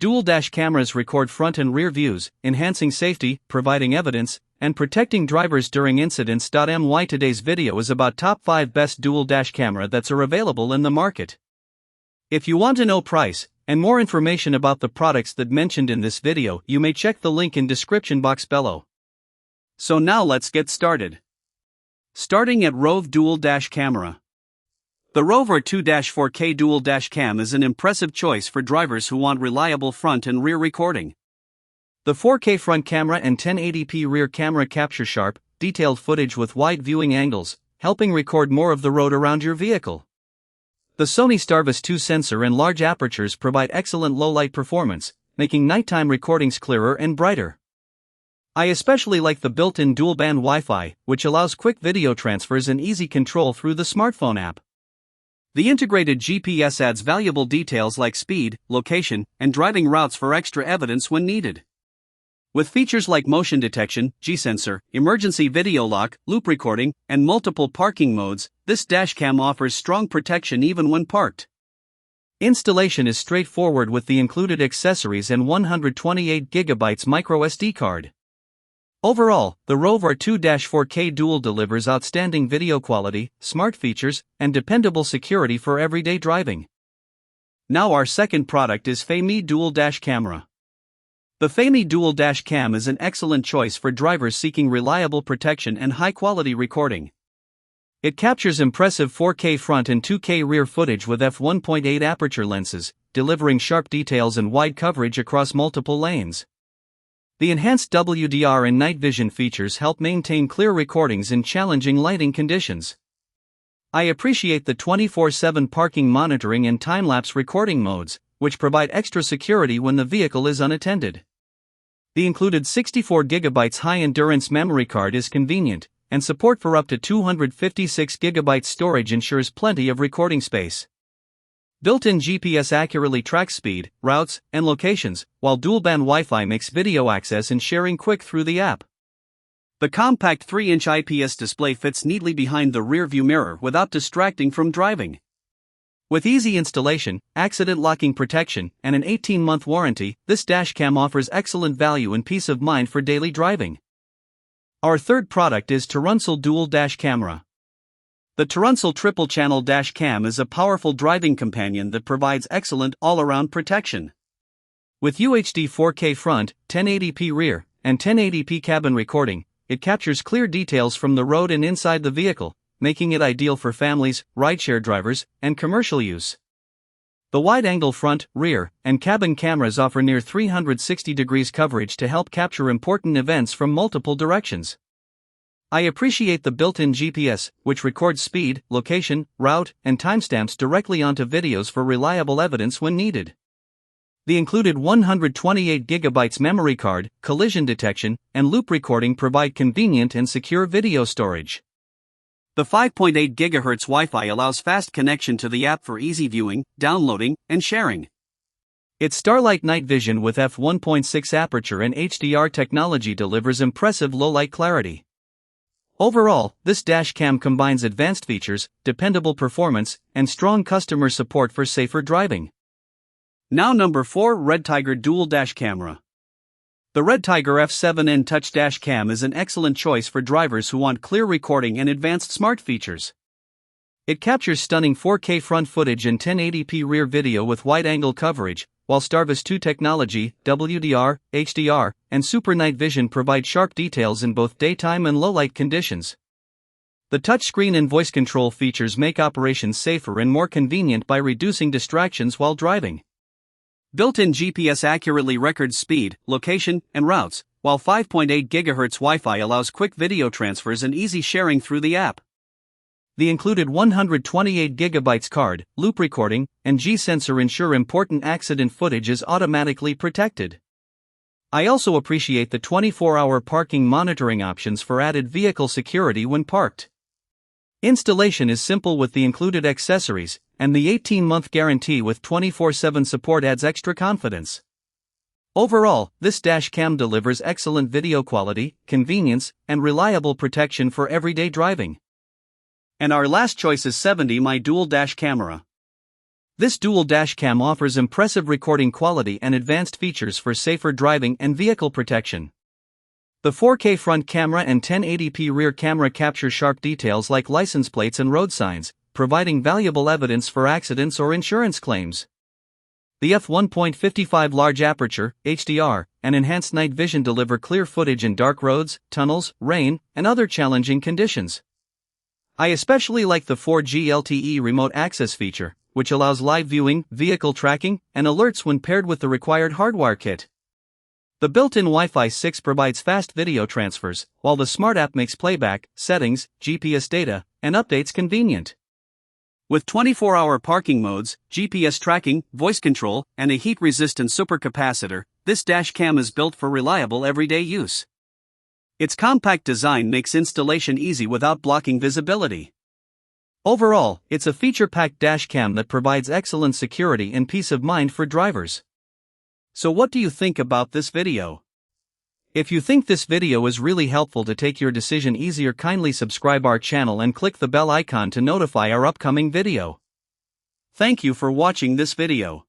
Dual dash cameras record front and rear views, enhancing safety, providing evidence, and protecting drivers during incidents. My today's video is about top 5 best dual dash camera that's are available in the market. If you want to know price and more information about the products that mentioned in this video, you may check the link in description box below. So now let's get started. Starting at ROVE Dual Dash Camera. The ROVE 2-4K Dual Dash Cam is an impressive choice for drivers who want reliable front and rear recording. The 4K front camera and 1080p rear camera capture sharp, detailed footage with wide viewing angles, helping record more of the road around your vehicle. The Sony Starvis 2 sensor and large apertures provide excellent low-light performance, making nighttime recordings clearer and brighter. I especially like the built-in dual-band Wi-Fi, which allows quick video transfers and easy control through the smartphone app. The integrated GPS adds valuable details like speed, location, and driving routes for extra evidence when needed. With features like motion detection, G-sensor, emergency video lock, loop recording, and multiple parking modes, this dashcam offers strong protection even when parked. Installation is straightforward with the included accessories and 128GB microSD card. Overall, the ROVE 2-4K Dual delivers outstanding video quality, smart features, and dependable security for everyday driving. Now our second product is Faimee Dual Dash Camera. The Faimee Dual Dash Cam is an excellent choice for drivers seeking reliable protection and high-quality recording. It captures impressive 4K front and 2K rear footage with f1.8 aperture lenses, delivering sharp details and wide coverage across multiple lanes. The enhanced WDR and night vision features help maintain clear recordings in challenging lighting conditions. I appreciate the 24/7 parking monitoring and time-lapse recording modes, which provide extra security when the vehicle is unattended. The included 64GB high-endurance memory card is convenient, and support for up to 256GB storage ensures plenty of recording space. Built-in GPS accurately tracks speed, routes, and locations, while dual-band Wi-Fi makes video access and sharing quick through the app. The compact 3-inch IPS display fits neatly behind the rear-view mirror without distracting from driving. With easy installation, accident locking protection, and an 18-month warranty, this dashcam offers excellent value and peace of mind for daily driving. Our third product is Terunsoul Dual Dash Camera. The Terunsoul Triple Channel Dash Cam is a powerful driving companion that provides excellent all-around protection. With UHD 4K front, 1080p rear, and 1080p cabin recording, it captures clear details from the road and inside the vehicle, making it ideal for families, rideshare drivers, and commercial use. The wide-angle front, rear, and cabin cameras offer near 360 degrees coverage to help capture important events from multiple directions. I appreciate the built-in GPS, which records speed, location, route, and timestamps directly onto videos for reliable evidence when needed. The included 128GB memory card, collision detection, and loop recording provide convenient and secure video storage. The 5.8 GHz Wi-Fi allows fast connection to the app for easy viewing, downloading, and sharing. Its Starlight night vision with f1.6 aperture and HDR technology delivers impressive low-light clarity. Overall, this dashcam combines advanced features, dependable performance, and strong customer support for safer driving. Now number 4, Redtiger Dual Dash Camera. The Redtiger F7N Touch Dash Cam is an excellent choice for drivers who want clear recording and advanced smart features. It captures stunning 4K front footage and 1080p rear video with wide-angle coverage, while Starvis 2 technology, WDR, HDR, and Super Night Vision provide sharp details in both daytime and low-light conditions. The touchscreen and voice control features make operations safer and more convenient by reducing distractions while driving. Built-in GPS accurately records speed, location, and routes, while 5.8 GHz Wi-Fi allows quick video transfers and easy sharing through the app. The included 128GB card, loop recording, and G-sensor ensure important accident footage is automatically protected. I also appreciate the 24-hour parking monitoring options for added vehicle security when parked. Installation is simple with the included accessories, and the 18-month guarantee with 24/7 support adds extra confidence. Overall, this dashcam delivers excellent video quality, convenience, and reliable protection for everyday driving. And our last choice is 70mm Dual Dash Camera. This dual dashcam offers impressive recording quality and advanced features for safer driving and vehicle protection. The 4K front camera and 1080p rear camera capture sharp details like license plates and road signs, providing valuable evidence for accidents or insurance claims. The f1.55 large aperture, HDR, and enhanced night vision deliver clear footage in dark roads, tunnels, rain, and other challenging conditions. I especially like the 4G LTE remote access feature, which allows live viewing, vehicle tracking, and alerts when paired with the required hardware kit. The built-in Wi-Fi 6 provides fast video transfers, while the Smart app makes playback, settings, GPS data, and updates convenient. With 24-hour parking modes, GPS tracking, voice control, and a heat-resistant supercapacitor, this dashcam is built for reliable everyday use. Its compact design makes installation easy without blocking visibility. Overall, it's a feature-packed dashcam that provides excellent security and peace of mind for drivers. So what do you think about this video? If you think this video is really helpful to take your decision easier, kindly subscribe our channel and click the bell icon to notify our upcoming video. Thank you for watching this video.